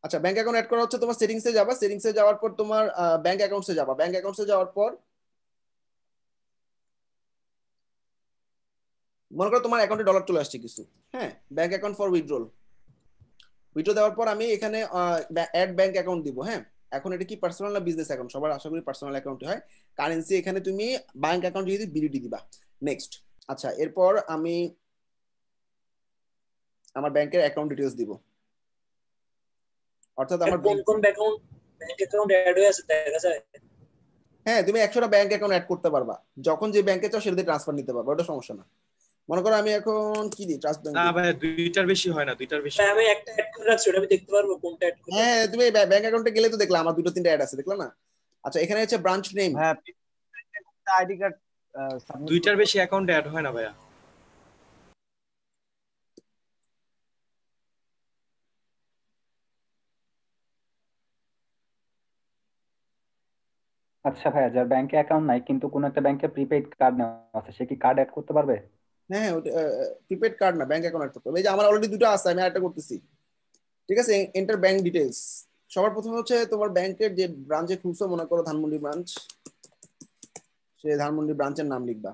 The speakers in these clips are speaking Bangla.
আচ্ছা, ব্যাংক অ্যাকাউন্ট অ্যাড করা হচ্ছে, তোমার সেটিংসে যাবা, সেটিংসে যাওয়ার পর তোমার ব্যাংক অ্যাকাউন্টসে যাবা, ব্যাংক অ্যাকাউন্টসে যাওয়ার পর মনে করো তোমার অ্যাকাউন্টে ডলার চলে আসছে কিছু। হ্যাঁ, bank account for withdrawal, withdraw দেওয়ার পর আমি এখানে অ্যাড ব্যাংক অ্যাকাউন্ট দিব। হ্যাঁ, এখন এটা কি পার্সোনাল না বিজনেস অ্যাকাউন্ট? সবার আশা করি পার্সোনাল অ্যাকাউন্ট হয়। কারেন্সি এখানে তুমি ব্যাংক অ্যাকাউন্ট যদি বিডিটি দিবা। নেক্সট। আচ্ছা, এরপর আমি আমার ব্যাংকের অ্যাকাউন্ট ডিটেইলস দিব, অর্থাৎ আমার কোন কোন ব্যাংক অ্যাকাউন্ট অ্যাড হয়ে আছে দেখা যায়? হ্যাঁ, তুমি 100টা ব্যাংক অ্যাকাউন্ট অ্যাড করতে পারবা, যখন যে ব্যাংকে চাও সেটাতে ট্রান্সফার নিতে পারবা, ওটা সমস্যা না। মনে করো আমি এখন কি দিই, ট্রাস্ট ব্যাংক না দিই। ভাই, দুইটার বেশি হয় না, দুইটার বেশি। আমি একটা অ্যাড করে রাখছি, ওটা আমি দেখতে পারবো কোনটা অ্যাড করে? হ্যাঁ, তুমি ব্যাংক অ্যাকাউন্টে গেলে তো দেখলাম আমার দুটো তিনটা অ্যাড আছে, দেখলা না? আচ্ছা, এখানে হচ্ছে ব্রাঞ্চ নেম। হ্যাঁ, আইডি কার্ড সাবমিট দুইটার বেশি অ্যাকাউন্ট অ্যাড হয় না ভাইয়া। আচ্ছা ভাইয়া, যার ব্যাংকে অ্যাকাউন্ট নাই কিন্তু কোন একটা ব্যাংকে প্রিপেইড কার্ড নেওয়া আছে, সে কি কার্ড অ্যাড করতে পারবে? হ্যাঁ, প্রিপেড কার্ড না, ব্যাংক অ্যাকাউন্ট অ্যাড করতে হবে। এই যে আমার অলরেডি দুটো আছে, আমি আরেকটা করতেছি। ঠিক আছে, এন্টার ব্যাংক ডিটেইলস। সবার প্রথমে হচ্ছে তোমার ব্যাংকের যে ব্রাঞ্চে খুলছো, মনে করো ধানমন্ডি ব্রাঞ্চ, সে ধানমন্ডি ব্রাঞ্চের নাম লিখবা।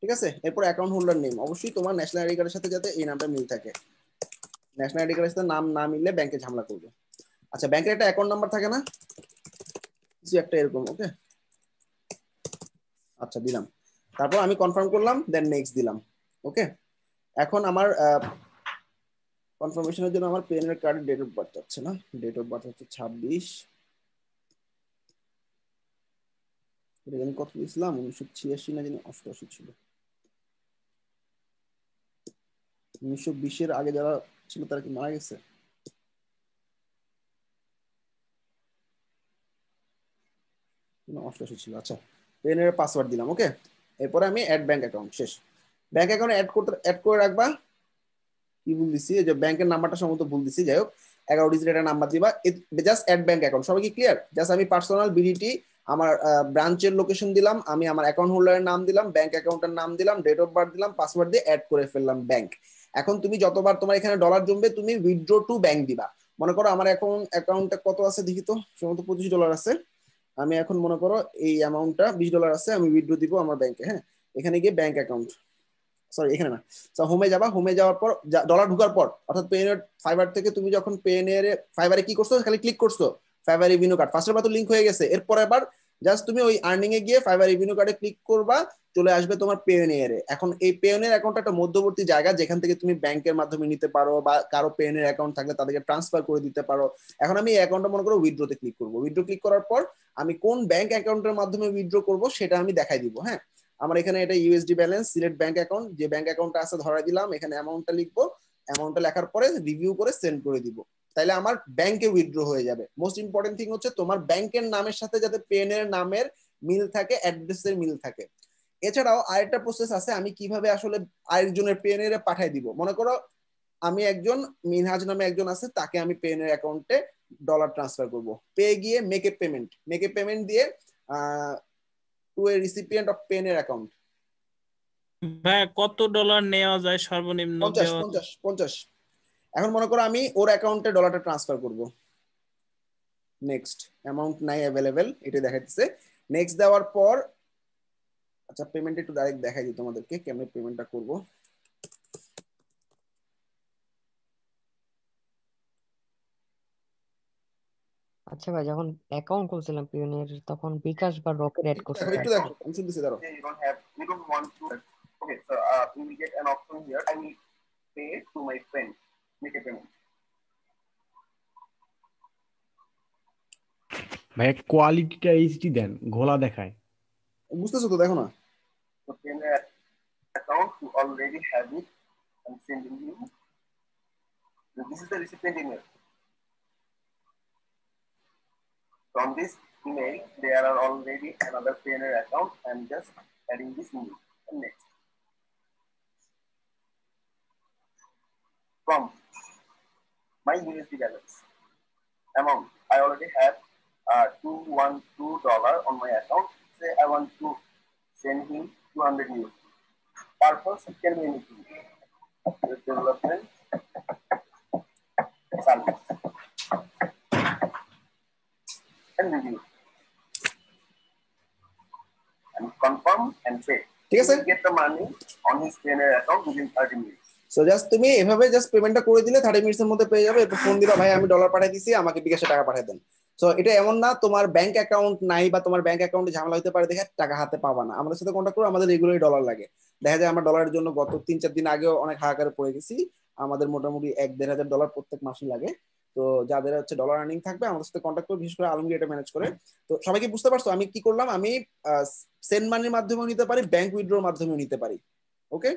ঠিক আছে, এরপর অ্যাকাউন্ট হোল্ডার নেম, অবশ্যই তোমার ন্যাশনাল আইডি কার্ডের সাথে যাতে এই নামটা মিল থাকে। ন্যাশনাল আইডি কার্ডের সাথে নাম না মিললে ব্যাংকে ঝামেলা করবে। আচ্ছা, ব্যাংকের একটা অ্যাকাউন্ট নাম্বার থাকে না, কিছু একটা এরকম। ওকে, আচ্ছা দিলাম, তারপর আমি কনফার্ম করলাম, দেন নেক্সট দিলাম। ওকে, এখন আমার কনফার্মেশনের জন্য আমার পেনের কার্ডের ডেট অফ বার্থ হচ্ছে না, ডেট অফ বার্থ হচ্ছে 26, এটা আমি কত দিয়েছিলাম, 1986 না জানি 88 ছিল। 1920-এর আগে যারা ছিল তারা কি মারা গেছে? না, 88 ছিল। আচ্ছা, পেনের পাসওয়ার্ড দিলাম। ওকে, এরপরে আমি অ্যাড ব্যাংক অ্যাকাউন্ট, শেষ। ব্যাংক অ্যাকাউন্ট অ্যাড করে রাখবা। কি ভুল দিছি, যে ব্যাংকের নাম্বারটা সম্ভবত ভুল দিছি, যাই হোক 11 ডিজিট একটা নাম্বার দিবা, জাস্ট অ্যাড ব্যাংক অ্যাকাউন্ট। সবাই কি ক্লিয়ার? জাস্ট আমি পার্সোনাল বিডিটি, আমার ব্রাঞ্চের লোকেশন দিলাম, আমি আমার অ্যাকাউন্ট হোল্ডারের নাম দিলাম, ব্যাংক অ্যাকাউন্টের নাম দিলাম, ডেট অফ বার্থ দিলাম, পাসওয়ার্ড দিয়ে অ্যাড করে ফেললাম ব্যাংক। এখন তুমি যতবার তোমার এখানে ডলার জমবে তুমি উইথড্র টু ব্যাংক দিবা। মনে করো আমার অ্যাকাউন্টে কত আছে দেখি তো, সম্ভবত $25 আছে। আমি এখন মনে করো এই অ্যামাউন্টটা $20 আছে, আমি উইথড্র দিব আমার ব্যাংকে। হ্যাঁ, এখানে গিয়ে ব্যাংক অ্যাকাউন্ট, সরি এখানে না, হোমে যাবা, হোমে যাওয়ার পর ডলার ঢোকার পর, অর্থাৎ পেনের ফাইবার থেকে তুমি যখন পেনের ফাইবারে কি করছো, খালি ক্লিক করছো ফাইবার রেভিনিউ কার্ড, ফার্স্টের বার তো লিঙ্ক হয়ে গেছে, এরপর এবার জাস্ট তুমি ওই আর্নিং এ গিয়ে ফাইবার রেভিনিউ কার্ডে ক্লিক করবা, চলে আসবে তোমার পেওনিয়ারে। এখন এই পেওনিয়ার অ্যাকাউন্ট একটা মধ্যবর্তী জায়গা, যেখান থেকে তুমি ব্যাংকের মাধ্যমে নিতে পারো বা কারো পেওনিয়ার অ্যাকাউন্ট থাকলে তাদেরকে ট্রান্সফার করে দিতে পারো। এখন আমি এই অ্যাকাউন্টটা মনে করো উইথড্রোতে ক্লিক করবো, উইথড্রো ক্লিক করার পর আমি কোন ব্যাংক অ্যাকাউন্টের মাধ্যমে উইথড্রো করবো সেটা আমি দেখাই দিব। হ্যাঁ, আমার এখানে এটা USD balance select bank account, যে ব্যাংক অ্যাকাউন্টটা আছে ধরাই দিলাম, এখানে অ্যামাউন্টটা লিখবো, অ্যামাউন্টটা লেখার পরে রিভিউ করে সেন্ড করে দিব, তাইলে আমার ব্যাংকে উইথড্র হয়ে যাবে। মোস্ট ইম্পর্টেন্ট থিং হচ্ছে তোমার ব্যাংকের নামের সাথে যাতে পেনের নামের মিল থাকে, অ্যাড্রেসের মিল থাকে। এছাড়াও আরেকটা প্রসেস আছে, আমি কিভাবে আসলে আরেকজনের পেনের পাঠাই দিব। মনে করো আমি একজন মিনহাজ নামে একজন আছে, তাকে আমি পেনের অ্যাকাউন্টে ডলার ট্রান্সফার করব, পেয়ে গিয়ে মেক এ পেমেন্ট দিয়ে টু এ রিসিপিয়েন্ট অফ পেনের অ্যাকাউন্ট। ভাই কত ডলার নেওয়া যায় সর্বনিম্ন? 50। এখন মনে করো আমি ওর অ্যাকাউন্টে ডলারটা ট্রান্সফার করব। নেক্সট, অ্যামাউন্ট নাই অ্যাভেলেবেল, এটা দেখাইতেছে। নেক্সট দেওয়ার পর, আচ্ছা পেমেন্ট একটু ডাইরেক্ট দেখাই দিই তোমাদেরকে কেমনে পেমেন্টটা করব। আচ্ছা ভাই, যখন অ্যাকাউন্ট খুলছিলাম পিওনিয়ার তখন বিকাশ বা রকেট অ্যাড করছে স্যার। একটু দেখো, আমি শুনতেছি, দাঁড়াও। We don't want to. Okay, so we will get an option here. I will pay to my friend. Make a payment. ভাই কোয়ালিটিটা এইচডি দেন, ঘোলা দেখায়। বুঝতেছো তো, দেখো না। So in an account you already have it. I'm sending you. This is the recipient email. From this email, there are already another Payoneer account. I'm just adding this email. And next. From my USD balance amount, I already have $212 on my account. Say I want to send him 200 USD. Purpose, it can be anything. Development service. and review and confirm and pay. ঠিক আছে He will get the money on his PNR account within 30 minutes. So just তুমি এভাবে জাস্ট পেমেন্টটা করে দিলে 30 মিনিটের মধ্যে পেয়ে যাবে। এরপর ফোন দিবা, ভাই আমি ডলার পাঠিয়ে দিছি, আমাকে বিকাশে টাকা পাঠিয়ে দেন। সো এটা এমন না তোমার ব্যাংক অ্যাকাউন্ট নাই বা তোমার ব্যাংক অ্যাকাউন্টে ঝামেলা হতে পারে দেখে টাকা হাতে পাবা না। আমাদের সাথে কন্ট্যাক্ট করো, আমাদের রেগুলারই ডলার লাগে। দেখা যায় আমার ডলারের জন্য গত 3-4 দিন আগেও অনেক হাহাকারে পড়ে গেছি। আমাদের মোটামুটি 1-1.5 হাজার ডলার প্রত্যেক মাসে লাগে। তো যাদের হচ্ছে ডলার আর্নিং থাকবে আমাদের সাথে কন্ট্যাক্ট করে, বিশেষ করে আলমগীর এটা ম্যানেজ করে। তো সবাইকে বুঝতে পারছো আমি কি করলাম? আমি সেন্ড মানির মাধ্যমেও নিতে পারি, ব্যাংক উইথড্রোর মাধ্যমেও নিতে পারি। ওকে।